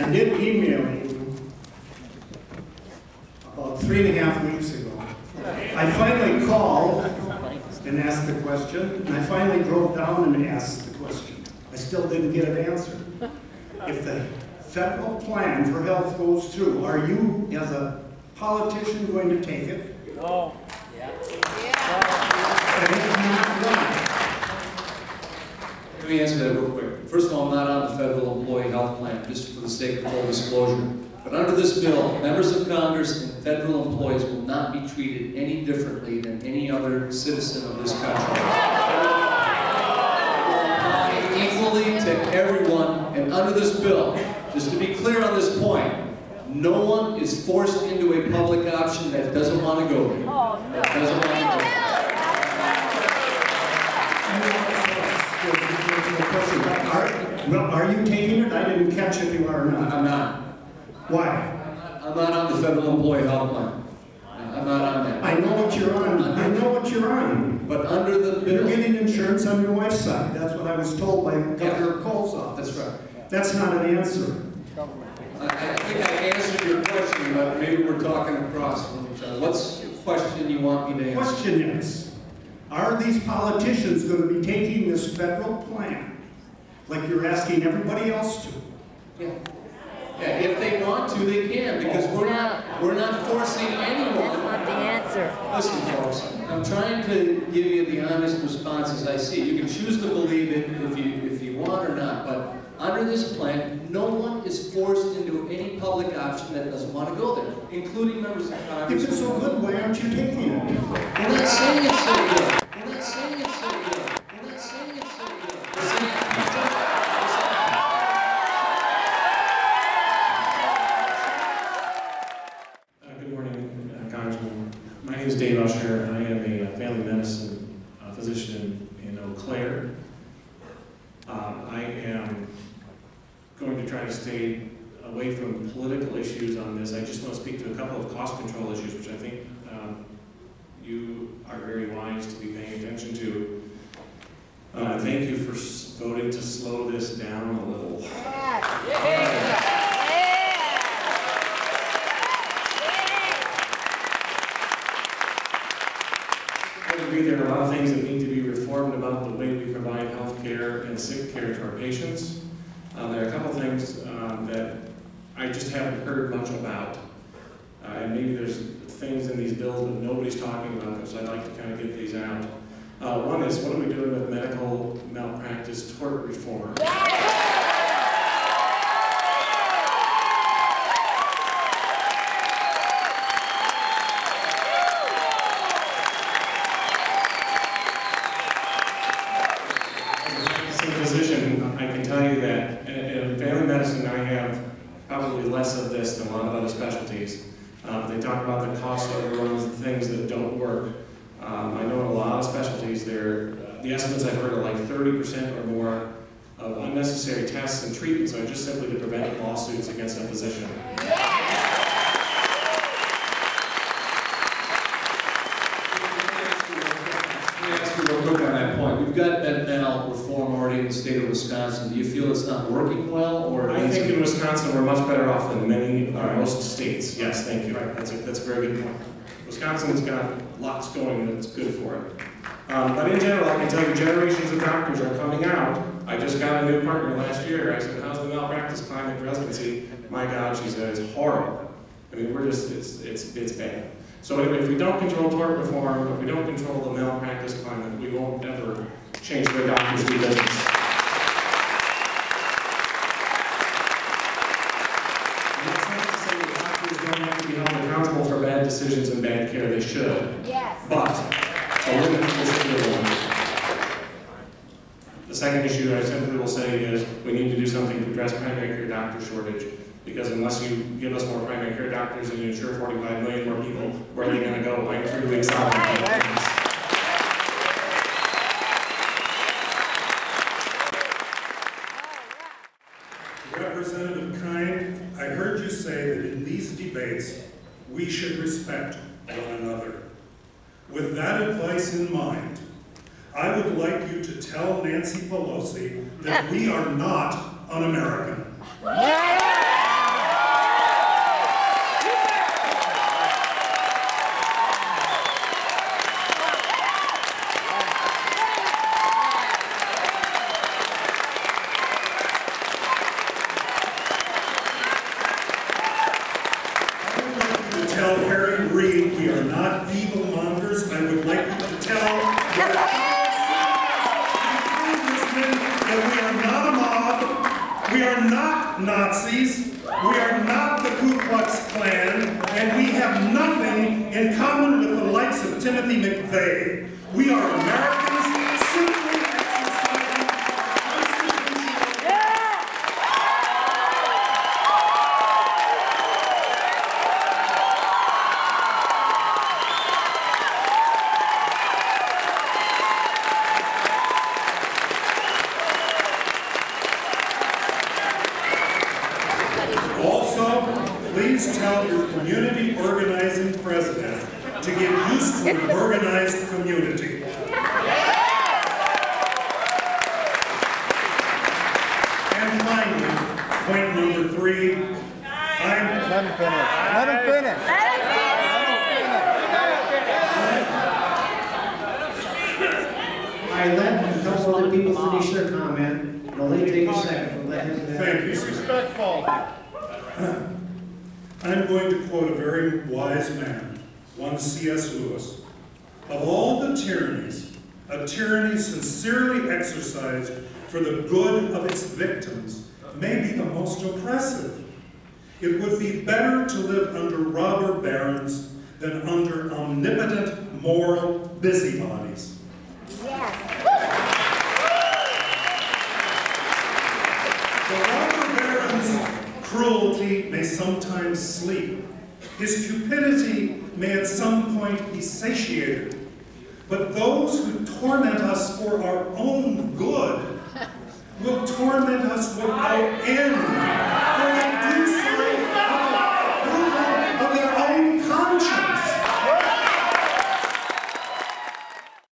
I did email you about 3.5 weeks ago. I finally called and asked the question, and I finally drove down and asked the question. I still didn't get an answer. If the federal plan for health goes through, are you, as a politician, going to take it? No. Yeah. And if not, why? Let me answer that real quick. First of all, I'm not on the federal employee health plan, just for the sake of full disclosure. But under this bill, members of Congress and federal employees will not be treated any differently than any other citizen of this country. Equally to everyone, and under this bill, just to be clear on this point, no one is forced into a public option that doesn't want to go there. That doesn't want to go there. Are you taking it? I didn't catch if you are or not. I'm not. Why? I'm not on the federal employee health plan. I'm not on that. I know what you're on. I know what you're on. But under the bill, you're getting insurance on your wife's side. That's what I was told by Governor Cole's office. That's right. That's not an answer. I think I answered your question, but maybe we're talking across from each other. What's the question you want me to answer? The question is, are these politicians going to be taking this federal plan like you're asking everybody else to? Yeah. Yeah, if they want to, they can, because we're not forcing anyone. That's not the answer. Listen, folks, I'm trying to give you the honest responses I see. You can choose to believe it if you want or not, but under this plan, no one is forced into any public option that doesn't want to go there, including members of Congress. If it's so good, why aren't you taking it? We're not saying it's so good. We're not saying it's so good. We're not saying it's so good. We're saying Good morning, Congressman. My name is Dave Usher. I am a family medicine physician in Eau Claire. I am going to try to stay away from political issues on this. I just want to speak to a couple of cost control issues, which I think you are very wise to be paying attention to. Thank you for voting to slow this down a little. I agree there are a lot of things that need to be reformed about the way we provide health care and sick care to our patients. There are a couple of things that I just haven't heard much about. And maybe there's things in these bills that nobody's talking about, so I'd like to kind of get these out. One is, what are we doing with medical malpractice tort reform? I can tell you that in family medicine I have probably less of this than a lot of other specialties. They talk about the cost overruns and things that don't work. I know in a lot of specialties the estimates I've heard are like 30% or more of unnecessary tests and treatments are just simply to prevent lawsuits against a physician. We've got med mal reform already in the state of Wisconsin. Do you feel it's not working well, or? I think in Wisconsin we're much better off than many or most states. Yes, thank you. That's a very good point. Wisconsin's got lots going that's good for it. But in general, I can tell you generations of doctors are coming out. I just got a new partner last year. I said, how's the malpractice climate in residency? My God, she said, it's horrible. I mean, it's bad. So anyway, if we don't control tort reform, if we don't control the malpractice climate, we won't ever change the way doctors do business. And that's not to say that doctors don't have to be held accountable for bad decisions and bad care. They should. Yes. But a limit is the one. The second issue I simply will say is we need to do something to address primary care doctor shortage. Because unless you give us more primary care doctors and you insure 45 million more people, where are they going to go? I'm truly excited. Representative Kind, I heard you say that in these debates, we should respect one another. With that advice in mind, I would like you to tell Nancy Pelosi that we are not un-American. agree we are not evil mongers. I would like you to tell your congressman that we are not a mob, we are not Nazis, we are not the Ku Klux Klan, and we have nothing in common with the likes of Timothy McVeigh. We are Americans simply exercising constitutional. Also, please tell your community organizing president to get used to an organized community. And finally, point number 3, Let him finish. Let him finish. I let a couple other people finish their comment. It'll only take a second, but let him finish. thank you, sir. Respectful. I'm going to quote a very wise man, one C.S. Lewis. Of all the tyrannies, a tyranny sincerely exercised for the good of its victims may be the most oppressive. It would be better to live under robber barons than under omnipotent moral busybodies. The robber baron's cruelty may sometimes sleep. His cupidity may at some point be satiated. But those who torment us for our own good will torment us without end